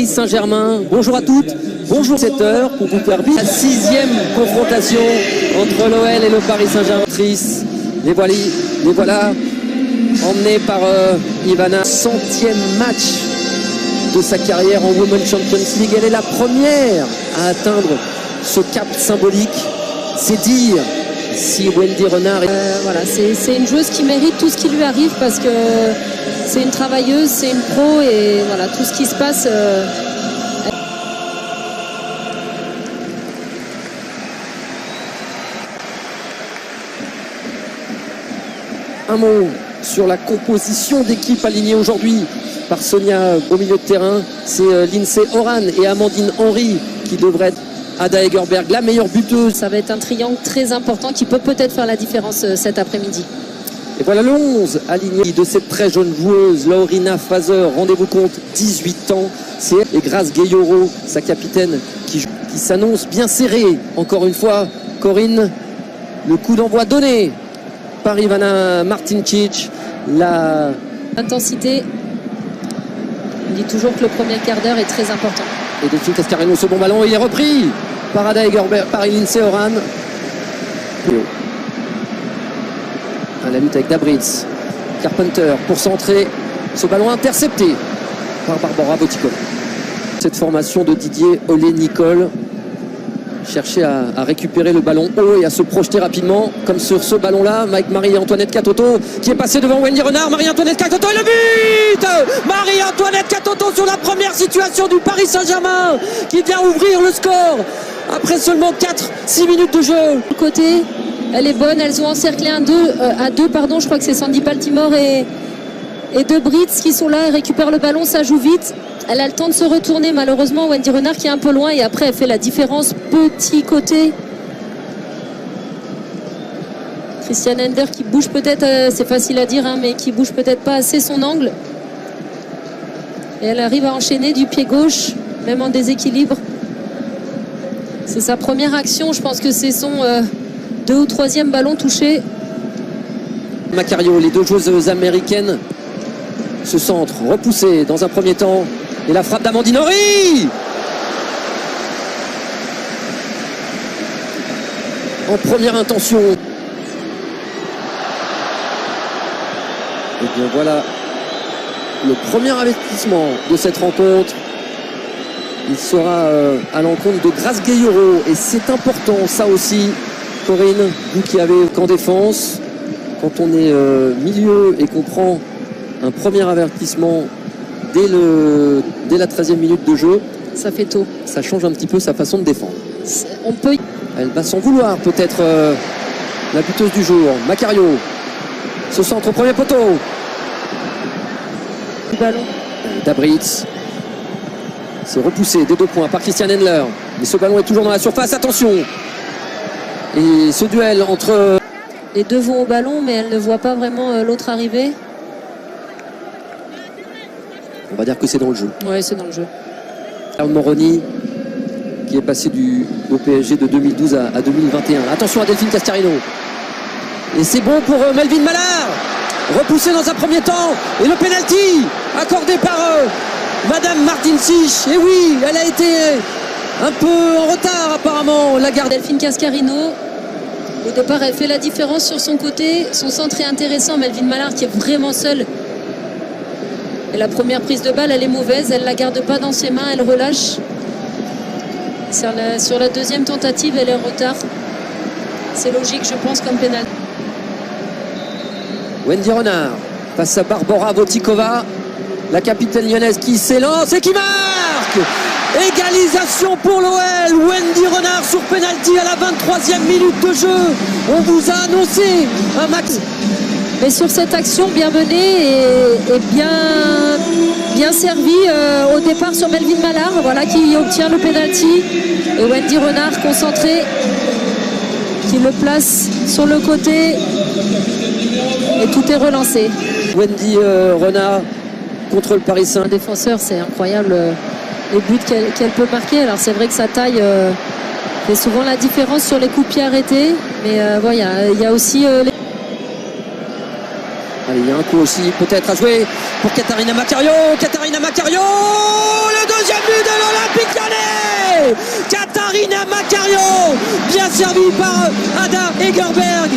Paris Saint-Germain. Bonjour à toutes, bonjour 7h pour vous faire vivre la 6e confrontation entre l'OL et le Paris Saint-Germain. Les voilà emmenés par Ivana. 100e match de sa carrière en Women's Champions League. Elle est la première à atteindre ce cap symbolique. C'est dire si Wendy Renard voilà, c'est une joueuse qui mérite tout ce qui lui arrive parce que c'est une travailleuse, c'est une pro et voilà, tout ce qui se passe. Un mot sur la composition d'équipe alignée aujourd'hui par Sonia au milieu de terrain. C'est Lindsay Horan et Amandine Henry qui devraient être Ada Egerberg, la meilleure buteuse. Ça va être un triangle très important qui peut peut-être faire la différence cet après-midi. Et voilà le 11 aligné de cette très jeune joueuse, Laurina Fazer. Rendez-vous compte, 18 ans. C'est et Grace Gayoro, sa capitaine, qui s'annonce bien serrée. Encore une fois, Corinne, le coup d'envoi donné par Ivana Martincic. La intensité. On dit toujours que le premier quart d'heure est très important. Et Delphine Cascarino, ce bon ballon, il est repris par Ada Egerberg, par Lindsay Horan. À la lutte avec Dabritz. Carpenter pour centrer. Ce ballon intercepté par Barbara Votikova. Cette formation de Didier Olé-Nicole chercher à récupérer le ballon haut et à se projeter rapidement comme sur ce ballon là avec Marie-Antoinette Katoto qui est passée devant Wendy Renard. Marie-Antoinette Katoto et le but Marie-Antoinette Katoto sur la première situation du Paris Saint-Germain qui vient ouvrir le score après seulement 4-6 minutes de jeu. Côté, elle est bonne, elles ont encerclé à deux, je crois que c'est Sandy Baltimore et De Britz qui sont là et récupèrent le ballon, ça joue vite. Elle a le temps de se retourner, malheureusement Wendy Renard qui est un peu loin et après elle fait la différence petit côté. Christiane Ender qui bouge peut-être, c'est facile à dire, mais qui bouge peut-être pas assez son angle. Et elle arrive à enchaîner du pied gauche, même en déséquilibre. C'est sa première action, je pense que c'est son 2e ou 3e ballon touché. Macario, les deux joueuses américaines, ce centre repoussé dans un premier temps. Et la frappe d'Amandine Henry en première intention. Et bien voilà le premier avertissement de cette rencontre. Il sera à l'encontre de Grace Gayoro. Et c'est important ça aussi, Corinne, vous qui avez qu'en défense, quand on est milieu et qu'on prend un premier avertissement dès la 13e minute de jeu, ça fait tôt. Ça change un petit peu sa façon de défendre. On peut... Elle va s'en vouloir peut-être la buteuse du jour. Macario, ce centre au premier poteau. Le ballon. Dabritz. C'est repoussé des 2 points par Christiane Endler. Mais ce ballon est toujours dans la surface. Attention. Et ce duel entre... Les deux vont au ballon, mais elles ne voient pas vraiment l'autre arriver. On va dire que c'est dans le jeu. Oui, c'est dans le jeu. Moroni qui est passé au PSG de 2012 à 2021. Attention à Delphine Cascarino. Et c'est bon pour Melvin Mallard. Repoussé dans un premier temps. Et le pénalty accordé par Madame Martincic. Et oui, elle a été un peu en retard apparemment. La garde Delphine Cascarino. Au départ, elle fait la différence sur son côté. Son centre est intéressant. Melvin Mallard qui est vraiment seule. Et la première prise de balle, elle est mauvaise. Elle ne la garde pas dans ses mains. Elle relâche. Sur la 2e tentative, elle est en retard. C'est logique, je pense, comme pénal. Wendy Renard face à Barbara Votikova. La capitaine lyonnaise qui s'élance et qui marque. Égalisation pour l'OL. Wendy Renard sur pénalty à la 23e minute de jeu. On vous a annoncé un max. Mais sur cette action bien menée et bien servie au départ sur Melvin Mallard, voilà, qui obtient le pénalty. Et Wendy Renard concentrée qui le place sur le côté et tout est relancé. Wendy Renard contre le Paris Saint-Germain. Défenseur, c'est incroyable les buts qu'elle peut marquer. Alors c'est vrai que sa taille fait souvent la différence sur les coups de pied arrêtés, mais voilà, il y a aussi les... Allez, il y a un coup aussi peut-être à jouer pour Catarina Macario. Catarina Macario, le 2e but Katharina Macario, bien servi par Ada Egerberg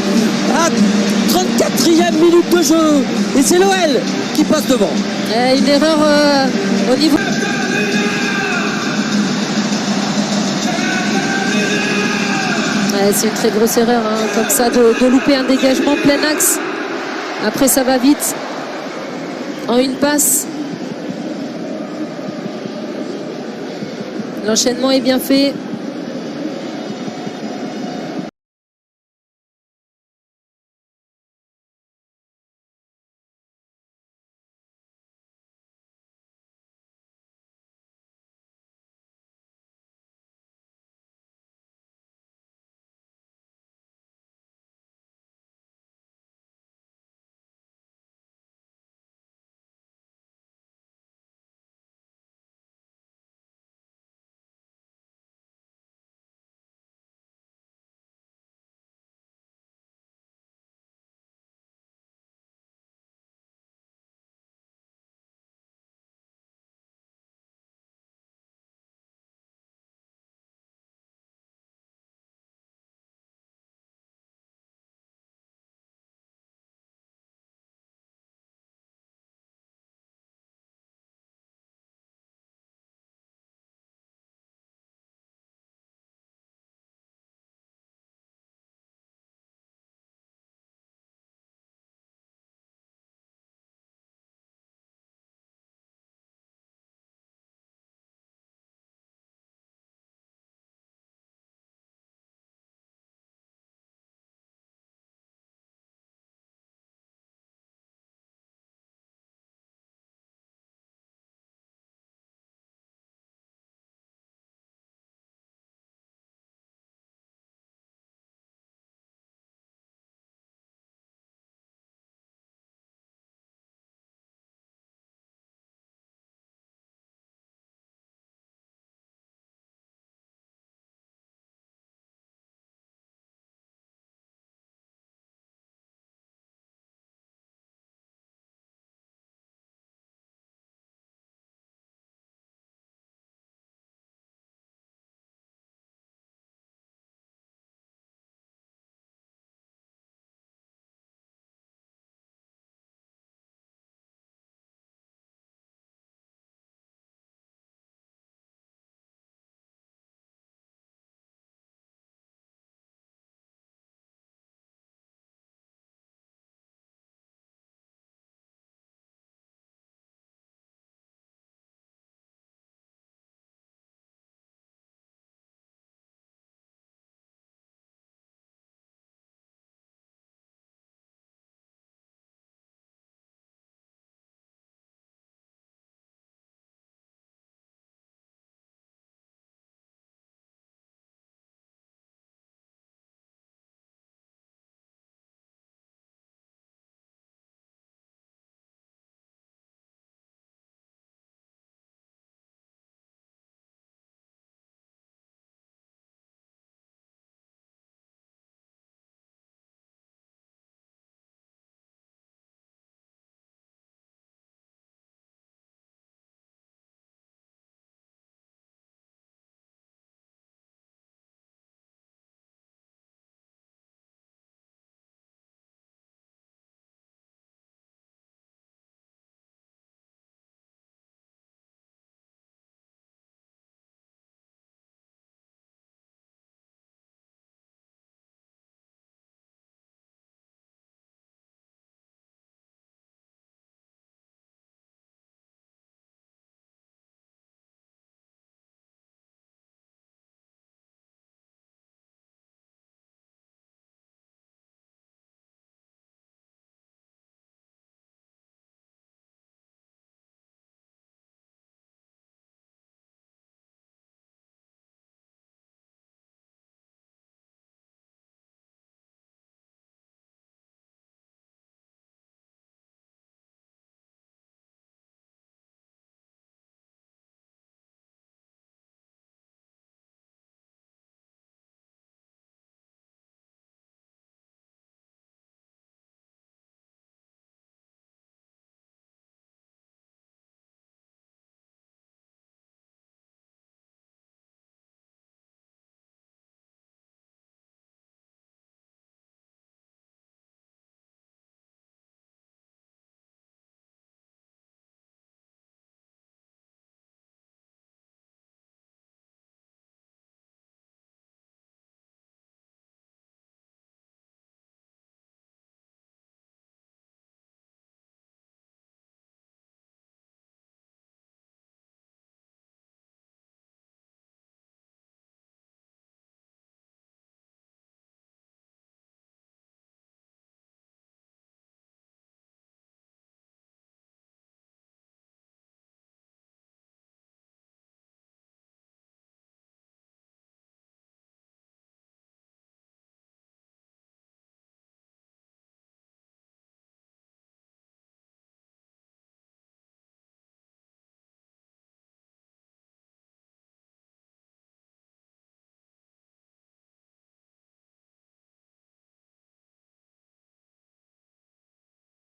à 34e minute de jeu. Et c'est l'OL qui passe devant. Une erreur au niveau... C'est une très grosse erreur, hein, comme ça, de louper un dégagement plein axe. Après, ça va vite. En une passe. L'enchaînement est bien fait.